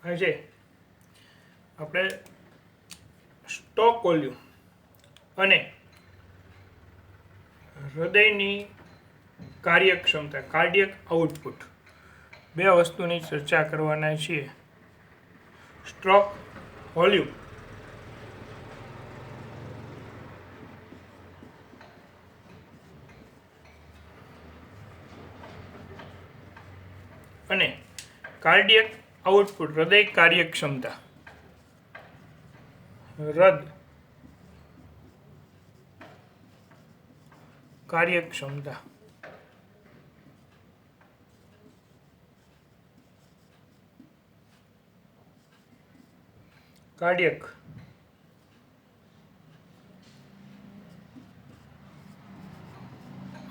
આજે આપણે stock volume અને હૃદયની કાર્યક્ષમતા કાર્ડિયક આઉટપુટ બે વસ્તુની ચર્ચા કરવાના છીએ. સ્ટ્રોક વોલ્યુમ અને કાર્ડિયક આઉટપુટ હૃદય કાર્યક્ષમતા. કાર્યક્ષમતા કાર્ડિયક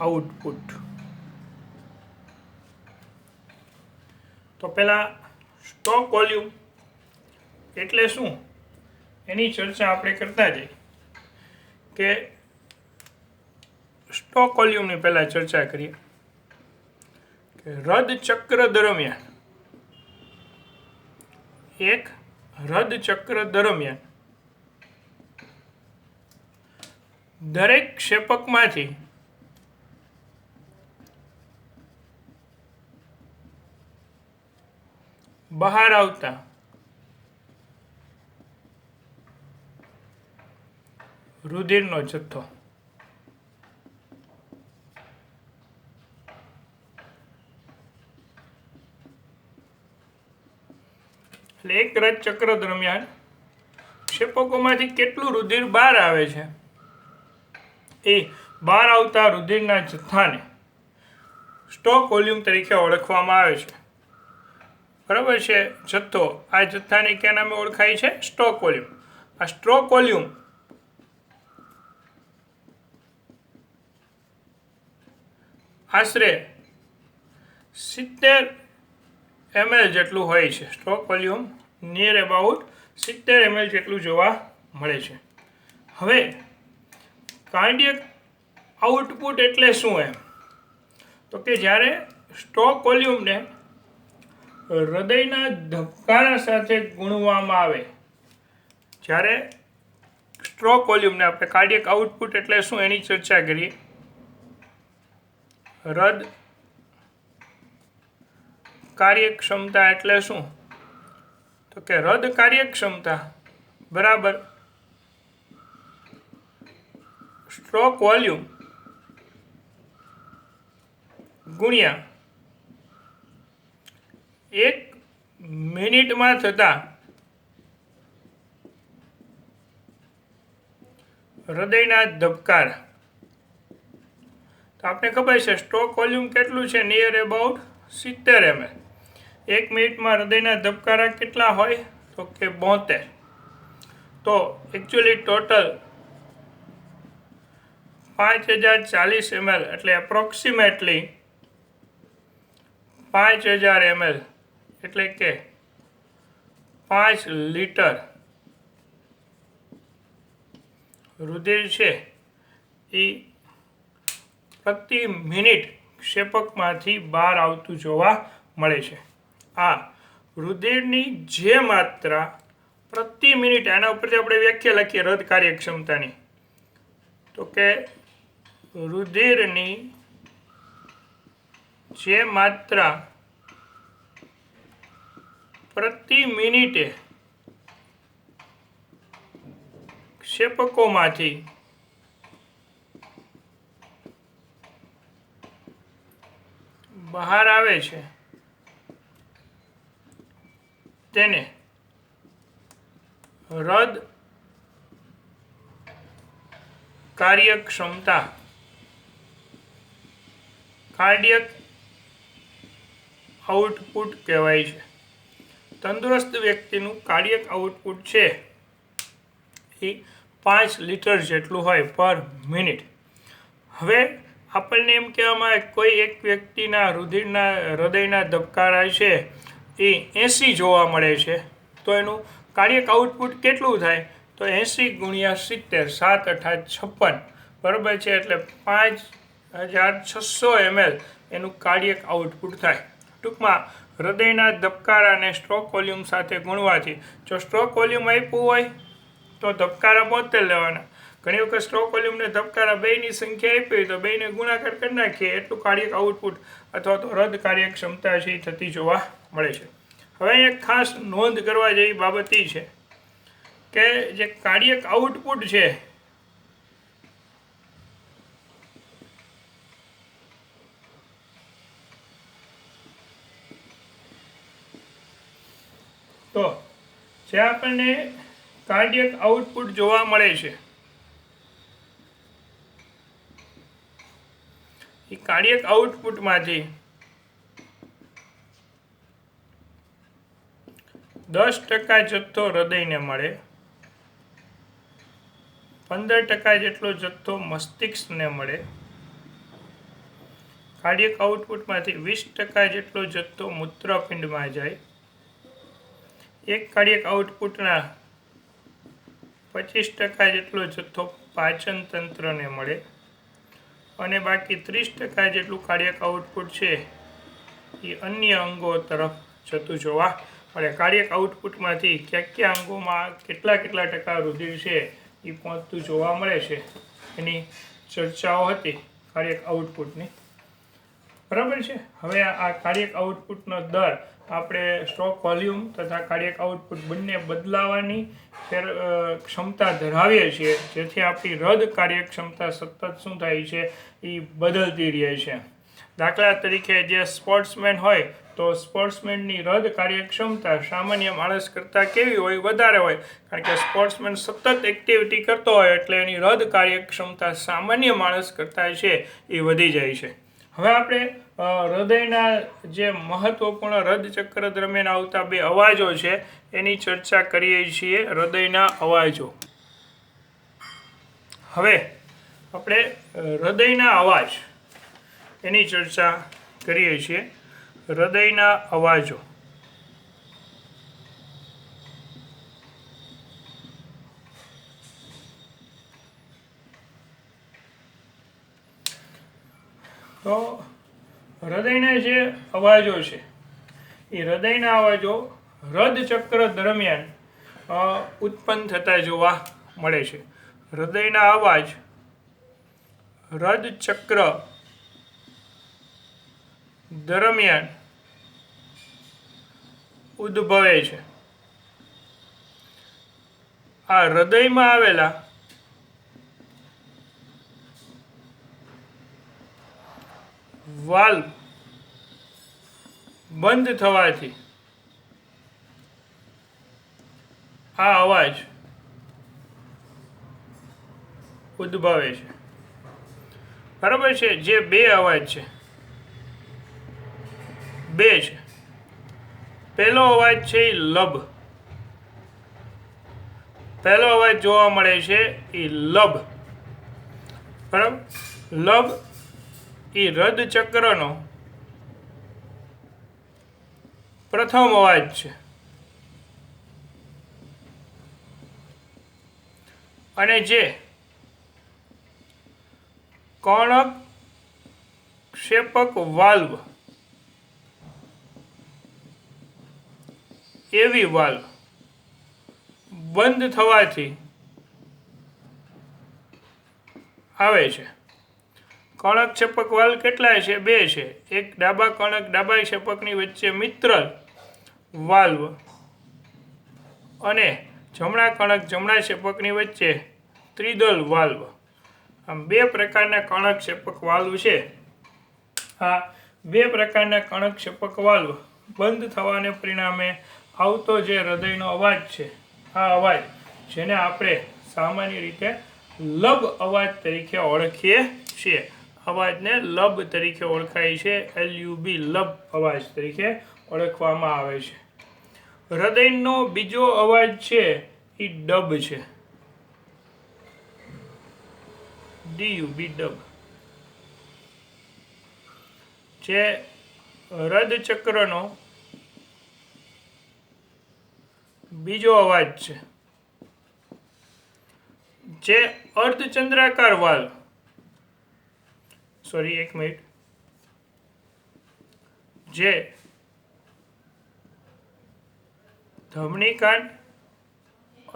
આઉટપુટ. તો પહેલા સ્ટોક વોલ્યુમ એટલે શું એની ચર્ચા આપણે કરતા જઈએ કે સ્ટોક વોલ્યુમની પહેલા ચર્ચા કરીએ કે હૃદ ચક્ર દરમિયાન દરેક ક્ષેપકમાંથી બહાર આવતા રુધિરનો જથ્થો એટલે એક રજ ચક્ર દરમિયાન ક્ષેપકોમાંથી કેટલું રુધિર બહાર આવે છે એ બહાર આવતા રુધિરના જથ્થાને સ્ટોક વોલ્યુમ તરીકે ઓળખવામાં આવે છે. બરાબર છે. જથ્થો, આ જથ્થાને કયા નામે ઓળખાય છે? Stock volume. આ સ્ટોક વોલ્યુમ આશરે 70 ml જેટલું હોય છે. Stock volume near about 70 ml જેટલું જોવા મળે છે. હવે કાર્ડિયક આઉટપુટ એટલે શું એમ? તો કે જ્યારે સ્ટોક વોલ્યુમને હૃદયના ધબકારા સાથે ગુણવામાં આવે, જ્યારે સ્ટ્રોક વોલ્યુમને આપણે કાર્ડિયક આઉટપુટ એટલે શું એની ચર્ચા કરીએ. હૃદ કાર્યક્ષમતા એટલે શું? તો કે હૃદ કાર્યક્ષમતા બરાબર સ્ટ્રોક વોલ્યુમ ગુણ્યા 1 મિનિટમાં થતા હૃદયના ધબકારા. તો આપણે ખબર છે સ્ટોક વોલ્યુમ કેટલું છે? Near about 70 ml. 1 મિનિટમાં હૃદયના ધબકારા કેટલા હોય? તો કે 72. તો એકચ્યુઅલી ટોટલ 5040 ml એટલે એપ્રોક્સિમેટલી 5000 ml એટલે કે 5 લીટર રુધિર છે એ પ્રતિ મિનિટ ક્ષેપકમાંથી બહાર આવતું જોવા મળે છે. આ રુધિરની જે માત્રા પ્રતિ મિનિટ, આના ઉપરથી આપણે વ્યાખ્યા લખીએ હૃદ કાર્યક્ષમતાની, તો કે રુધિરની જે માત્રા પ્રતિ મિનિટે ક્ષેપકોમાંથી બહાર આવે છે તેને હૃદ કાર્યક્ષમતા કાર્ડિયક આઉટપુટ કહેવાય છે. તંદુરસ્ત વ્યક્તિનું કાર્ડિયક આઉટપુટ છે એ 5 લીટર જેટલું હોય પર મિનિટ. હવે આપણને એમ કહેવામાં આવે કોઈ એક વ્યક્તિના હૃદયના ધબકારા છે એ 80 જોવા મળે છે, તો એનું કાર્ડિયક આઉટપુટ કેટલું થાય? તો 80 ગુણ્યા 70, 7 × 8 = 56. બરાબર છે. એટલે 5600 ml એનું કાર્ડિયક આઉટપુટ થાય. ટૂંકમાં હૃદયના ધબકારાને સ્ટ્રોક વોલ્યુમ સાથે ગુણવાથી, જો સ્ટ્રોક વોલ્યુમ આપ્યું હોય તો ધબકારા 72 લેવાના. ઘણી વખત સ્ટ્રોક વોલ્યુમ ને ધબકારા બેની સંખ્યા આપી હોય તો બેને ગુણાકાર કરી નાખીએ એટલું કાર્ડિયક આઉટપુટ અથવા તો હૃદ કાર્યક્ષમતા છે થતી જોવા મળે છે. હવે એક ખાસ નોંધ કરવા જેવી બાબત એ છે કે જે કાર્ડિયક આઉટપુટ છે તો જે આપણને કાર્ડિયક આઉટપુટ જોવા મળે છે એ કાર્ડિયક આઉટપુટમાંથી 10% જથ્થો હૃદયને મળે, 15% જેટલો જથ્થો મસ્તિષ્કને મળે, કાર્ડિયક આઉટપુટમાંથી 20% જેટલો જથ્થો મૂત્રપિંડમાં જાય, એક કાર્ડિયક આઉટપુટના 25% જેટલો જથ્થો પાચન તંત્રને મળે અને બાકી 30% જેટલું કાર્ડિયક આઉટપુટ છે એ અન્ય અંગો તરફ જતું જોવા મળે. કાર્ડિયક આઉટપુટમાંથી કયા અંગોમાં કેટલા ટકા રુધિર છે એ પહોંચતું જોવા મળે છે એની ચર્ચાઓ હતી કાર્ડિયક આઉટપુટની. બરાબર છે. હવે આ કાર્ડિયક આઉટપુટનો દર આપણે સ્ટ્રોક વોલ્યુમ તથા કાર્ડિયક આઉટપુટ બંને બદલાવાની ક્ષમતા ધરાવીએ છીએ, જેથી આપણી હૃદ કાર્યક્ષમતા સતત શું થાય છે એ બદલતી રહે છે. દાખલા તરીકે જે સ્પોર્ટ્સમેન હોય તો સ્પોર્ટ્સમેનની હૃદ કાર્યક્ષમતા સામાન્ય માણસ કરતાં કેવી હોય? વધારે હોય, કારણ કે સ્પોર્ટ્સમેન સતત એક્ટિવિટી કરતો હોય એટલે એની હૃદ કાર્યક્ષમતા સામાન્ય માણસ કરતાં છે એ વધી જાય છે. હવે આપણે હૃદયના જે મહત્વપૂર્ણ હૃદચક્ર દરમિયાન આવતા બે અવાજો છે એની ચર્ચા કરીએ છીએ. હૃદયના અવાજો. હવે આપણે હૃદયના અવાજ એની ચર્ચા કરીએ છીએ. હૃદયના અવાજો. તો હૃદયના જે અવાજો છે એ હૃદયના અવાજો હૃદચક્ર દરમિયાન ઉત્પન્ન થતા જોવા મળે છે. હૃદયના અવાજ હૃદચક્ર દરમિયાન ઉદ્ભવે છે. આ હૃદયમાં આવેલા વાલ્વ બંધ થવાથી આ અવાજ ઉદ્ભવે છે. બરાબર છે. જે બે અવાજ છે બે છે. પહેલો અવાજ છે એ લબ. પહેલો અવાજ જોવા મળે છે એ લબ. બરાબર. લબ એ હૃદચક્રનો પ્રથમ અવાજ છે અને જે કર્ણક ક્ષેપક વાલ્વ એવી વાલ્વ બંધ થવાથી આવે છે. કર્ણક ક્ષેપક વાલ્વ કેટલાય છે? બે છે. એક ડાબા કર્ણક ડાબા ક્ષેપકની વચ્ચે મિત્રલ વાલ્વ અને જમણા કર્ણક જમણા ક્ષેપકની વચ્ચે ત્રિદલ વાલ્વ. આમ બે પ્રકારના કર્ણક ક્ષેપક વાલ્વ છે. આ બે પ્રકારના કર્ણક ક્ષેપક વાલ્વ બંધ થવાને પરિણામે આવતો જે હૃદયનો અવાજ છે આ અવાજ જેને આપણે સામાન્ય રીતે લબ અવાજ તરીકે ઓળખીએ છીએ. અવાજને લબ તરીકે ઓળખાય છે. LUB લબ અવાજ તરીકે ઓળખવામાં આવે છે. હૃદયનો બીજો અવાજ છે એ ડબ છે. DUB ડબ. જે હૃદચક્રનો બીજો અવાજ છે. જે અર્ધચંદ્રાકાર વાલ્વ જે ધમની કાંડ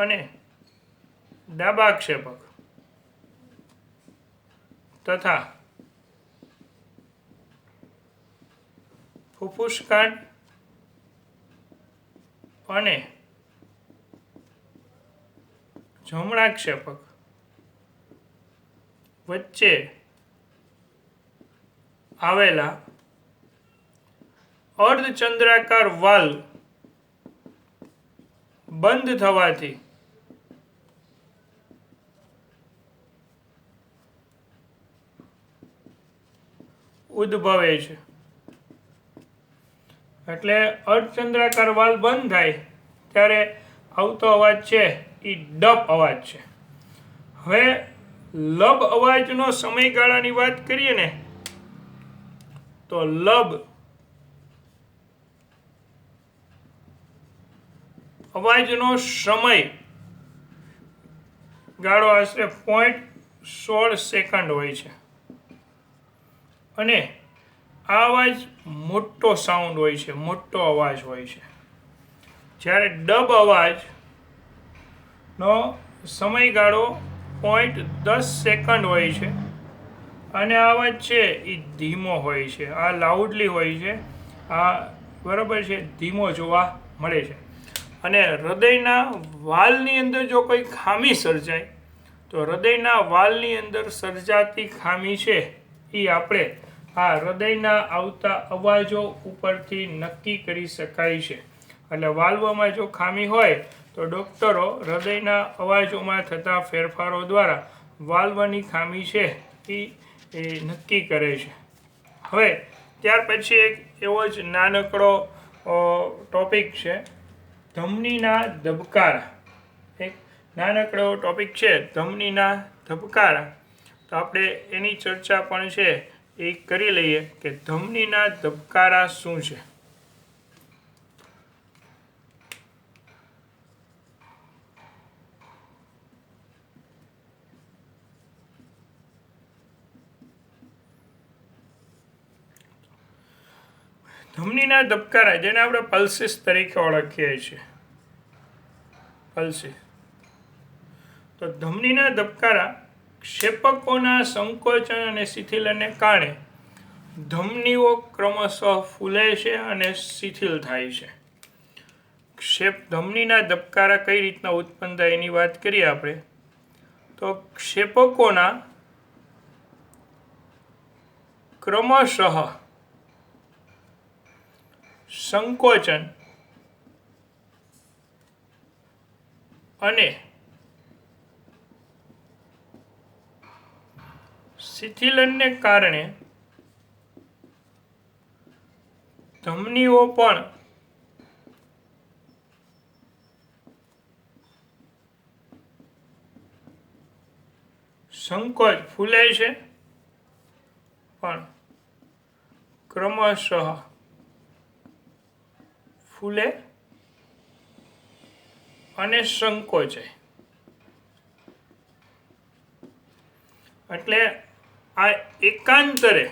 અને ડાબા ક્ષેપક તથા ફૂફૂસ કાંડ અને જમણા ક્ષેપક વચ્ચે આવેલા અર્ધચંદ્રાકાર વાલ્વ બંધ થવાથી ઉદ્ભવે છે. એટલે અર્ધચંદ્રાકાર વાલ્વ બંધ થાય ત્યારે આવતો અવાજ છે એ ડબ અવાજ છે. હવે લબ અવાજનો સમયગાળાની વાત કરીએ ને તો લબ અવાજનો સમય ગાળો આશરે 0.16 સેકન્ડ હોય છે અને આ અવાજ મોટો સાઉન્ડ હોય છે, મોટો અવાજ હોય છે. જ્યારે ડબ અવાજનો સમયગાળો 0.10 સેકન્ડ હોય છે અને આ અવાજ છે એ ધીમો હોય છે, આ લાઉડલી હોય છે, આ બરાબર છે, ધીમો જોવા મળે છે. અને હૃદયના વાલ્વની અંદર જો કોઈ ખામી સર્જાય તો હૃદયના વાલ્વની અંદર સર્જાતી ખામી છે એ આપણે આ હૃદયના આવતા અવાજો ઉપરથી નક્કી કરી શકાય છે. એટલે વાલ્વમાં જો ખામી હોય તો ડૉક્ટરો હૃદયના અવાજોમાં થતા ફેરફારો દ્વારા વાલ્વની ખામી છે એ નક્કી કરે છે. હવે ત્યાર પછી એક એવો જ નાનકડો ટોપિક છે ધમનીના ધબકારા. એક નાનકડો ટોપિક છે ધમનીના ધબકારા. તો આપણે એની ચર્ચા પણ છે એ કરી લઈએ કે ધમનીના ધબકારા શું છે. ધમનીના ધબકારા જેને આપણે પલ્સીસ તરીકે ઓળખીએ છીએ, પલ્સીસ. તો ધમનીના ધબકારા ક્ષેપકોના સંકોચન અને શિથિલને કારણે ધમનીઓ ક્રમશઃ ફૂલે છે અને શિથિલ થાય છે. ધમનીના ધબકારા કઈ રીતના ઉત્પન્ન થાય એની વાત કરીએ આપણે તો ક્ષેપકોના ક્રમશઃ સંકોચન અને શિથિલનને કારણે ધમનીઓ પણ સંકોચ ફૂલે છે પણ ક્રમશઃ ફૂલે અને સંકોચાય. એટલે આ એકાંતરે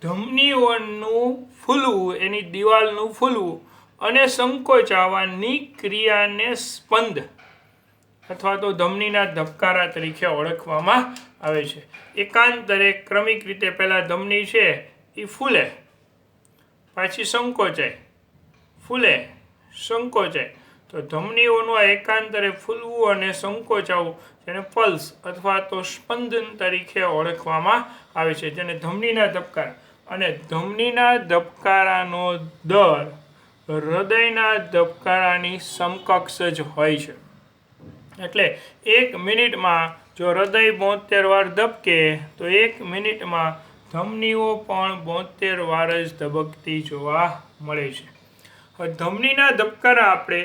ધમનીઓનું ફૂલવું, એની દિવાલનું ફૂલવું અને સંકોચાવાની ક્રિયાને સ્પંદ અથવા તો ધમનીના ધબકારા તરીકે ઓળખવામાં આવે છે. એકાંતરે ક્રમિક રીતે પહેલાં ધમની છે એ ફૂલે, પાછી સંકોચાય, ફૂલે, સંકોચાય. તો ધમનીઓનું આ એકાંતરે ફૂલવું અને સંકોચાવું જેને પલ્સ અથવા તો સ્પંદન તરીકે ઓળખવામાં આવે છે, જેને ધમનીના ધબકારા. અને ધમનીના ધબકારાનો દર હૃદયના ધબકારાની સમકક્ષ જ હોય છે. એટલે 1 મિનિટમાં જો હૃદય 72 વાર ધબકે તો 1 મિનિટમાં ધમનીઓ પણ 72 વાર જ ધબકતી જોવા મળે છે. હવે ધમનીના ધબકારા આપણે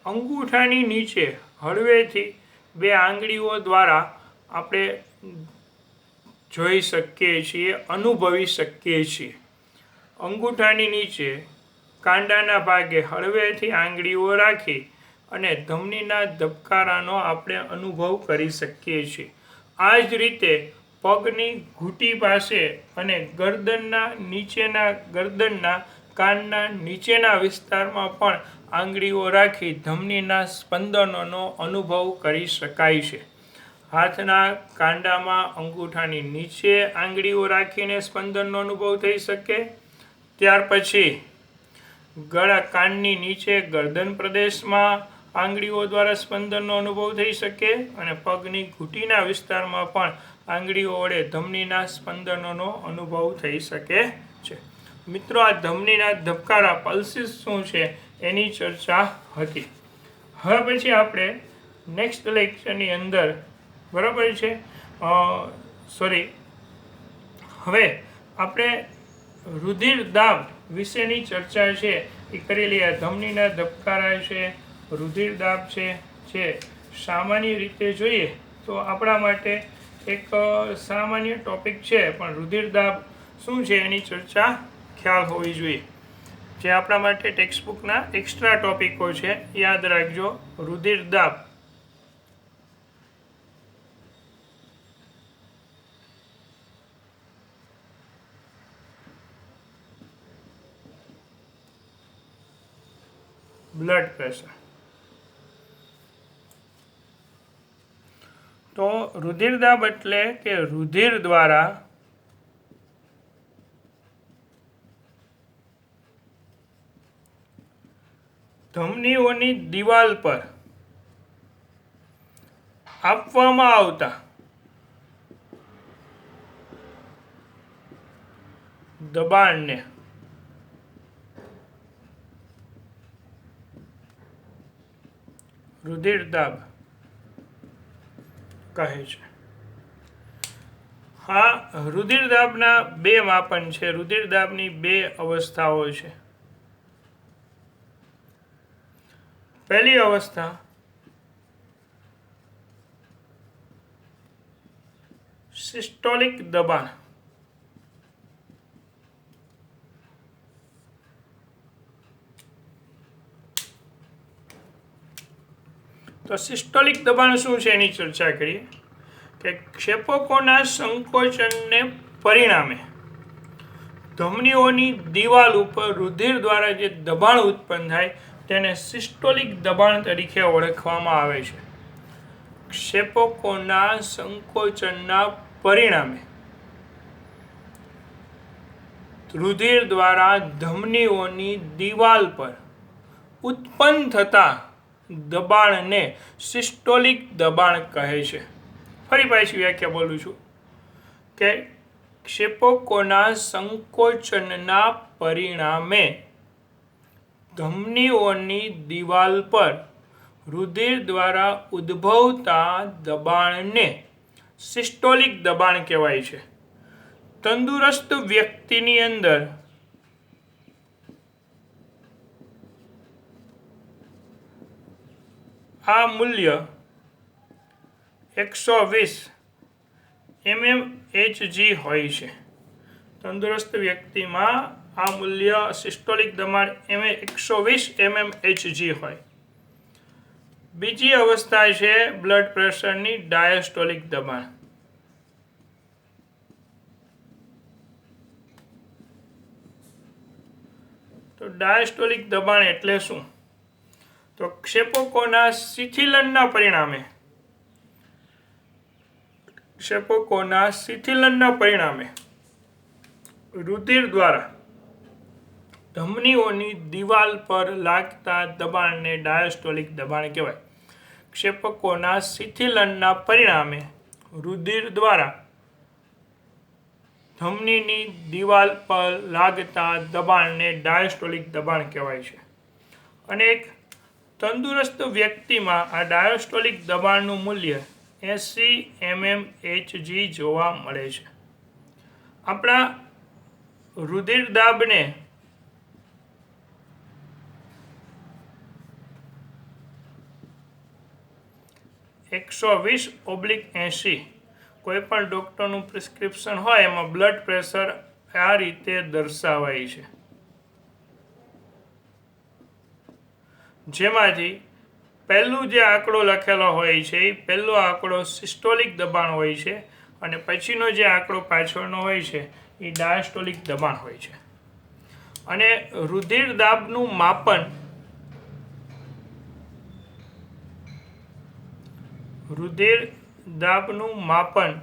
અંગૂઠાની નીચે હળવેથી 2 આંગળીઓ દ્વારા આપણે જોઈ શકીએ છીએ, અનુભવી શકીએ છીએ. અંગૂઠાની નીચે કાંડાના ભાગે હળવેથી આંગળીઓ રાખી અને ધમનીના ધબકારાનો આપણે અનુભવ કરી શકીએ છીએ. આ જ રીતે પગની ઘૂંટી પાસે અને ગરદનના નીચેના ગરદનના કાનના નીચેના વિસ્તારમાં પણ આંગળીઓ રાખી ધમનીના સ્પંદનોનો અનુભવ કરી શકાય છે. હાથના કાંડામાં અંગૂઠાની નીચે આંગળીઓ રાખીને સ્પંદનનો અનુભવ થઈ શકે. ત્યાર પછી ગળા કાનની નીચે ગરદન પ્રદેશમાં આંગળીઓ દ્વારા સ્પંદનનો અનુભવ થઈ શકે અને પગની ઘૂંટીના વિસ્તારમાં પણ આંગળીઓ વડે ધમનીના સ્પંદનોનો અનુભવ થઈ શકે છે. મિત્રો, આ ધમનીના ધબકારા પલ્સીસ શું છે એની ચર્ચા હતી. હવે પછી આપણે નેક્સ્ટ લેક્ચરની અંદર બરાબર છે હવે આપણે રુધિર દાબ વિશેની ચર્ચા છે એ કરી લઈએ. ધમનીના ધબકારા છે, રુધિર દાબ છે, જે સામાન્ય રીતે જોઈએ તો આપણા માટે એક સામાન્ય ટોપિક છે, પણ રુધિર દાબ શું છે એની ચર્ચા ખ્યાલ હોવી જોઈએ. જે આપણા માટે ટેક્સ્ટબુકના એક્સ્ટ્રા ટોપિકો છે, યાદ રાખજો. રુધિર દાબ, બ્લડ પ્રેશર. તો રુધિર દાબ એટલે કે રુધિર દ્વારા ધમનીઓની દિવાલ પર આપવામાં આવતા દબાણને રુધિર દાબ કહે છે. હા, રુધિર દાબના બે માપન છે. રુધિર દાબની બે અવસ્થાઓ છે. પહેલી અવસ્થા સિસ્ટોલિક દબાણ. તો સિસ્ટોલિક દબાણ શું છે એની ચર્ચા કરીએ કે ક્ષેપકોના સંકોચનને પરિણામે ધમનીઓની દિવાલ ઉપર રુધિર દ્વારા જે દબાણ ઉત્પન્ન થાય તેને સિસ્ટોલિક દબાણ તરીકે ઓળખવામાં આવે છે. ક્ષેપકોના સંકોચનના પરિણામે રુધિર દ્વારા ધમનીઓની દિવાલ પર ઉત્પન્ન થતા દબાણને સિસ્ટોલિક દબાણ કહે છે. ફરી પાછી વ્યાખ્યા બોલું છું કે ક્ષેપકોના સંકોચનના પરિણામે ધમનીઓની દિવાલ પર રુધિર દ્વારા ઉદ્ભવતા દબાણને સિસ્ટોલિક દબાણ કહેવાય છે. તંદુરસ્ત વ્યક્તિની અંદર આ મૂલ્ય 120 mmHg હોય છે. તંદુરસ્ત વ્યક્તિમાં આ મૂલ્ય સિસ્ટોલિક દબાણ 120 mmHg હોય. બીજી અવસ્થા છે બ્લડ પ્રેશરની ડાયસ્ટોલિક દબાણ. તો ડાયસ્ટોલિક દબાણ એટલે શું? તો ક્ષેપકોના શિથિલનના પરિણામે રુધિર દ્વારા ધમનીઓની દિવાલ પર લાગતા દબાણને ડાયસ્ટોલિક દબાણ કહેવાય. ક્ષેપકોના શિથિલનના પરિણામે રુધિર દ્વારા ધમનીની દિવાલ પર લાગતા દબાણને ડાયસ્ટોલિક દબાણ કહેવાય છે. અને એક તંદુરસ્ત વ્યક્તિમાં આ ડાયસ્ટોલિક દબાણનું મૂલ્ય 80 mmHg જોવા મળે છે. આપણા રુધિર દાબને (120/80) કોઈ પણ ડૉક્ટરનું પ્રિસ્ક્રિપ્શન હોય એમાં બ્લડ પ્રેશર આ રીતે દર્શાવાય છે, જેમાંથી પહેલું જે આંકડો લખેલો હોય છે એ પહેલો આંકડો સિસ્ટોલિક દબાણ હોય છે અને પછીનો જે આંકડો પાછળનો હોય છે એ ડાયસ્ટોલિક દબાણ હોય છે. અને રુધિર દાબનું માપન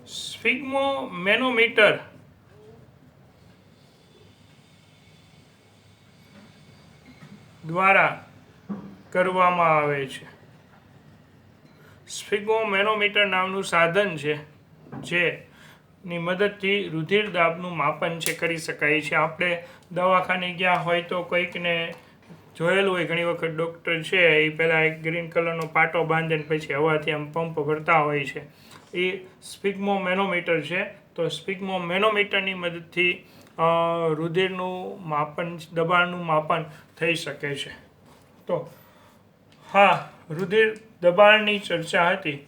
સ્ફિગ્મોમેનોમીટર દ્વારા કરવામાં આવે છે. સ્ફિગ્મોમેનોમીટર નામનું સાધન છે જેની મદદથી રુધિર દાબનું માપન કરી શકાય છે. આપણે દવાખાને ગયા હોય તો કોઈકને જોયેલું હોય, ઘણી વખત ડૉક્ટર છે એ પહેલાં એક ગ્રીન કલરનો પાટો બાંધીને પછી હવાથી આમ પંપ ભરતા હોય છે. એ સ્ફિગ્મોમેનોમીટર છે. તો સ્ફિગ્મોમેનોમીટરની મદદથી રુધિરનું માપન, દબાણનું માપન થઈ શકે છે. તો હા, રુધિર દબાણની ચર્ચા હતી.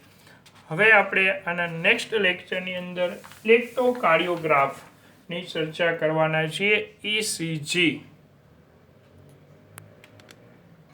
હવે આપણે આના નેક્સ્ટ લેક્ચરની અંદર ઇલેક્ટ્રોકાર્ડિયોગ્રાફની ચર્ચા કરવાના છીએ, ECG.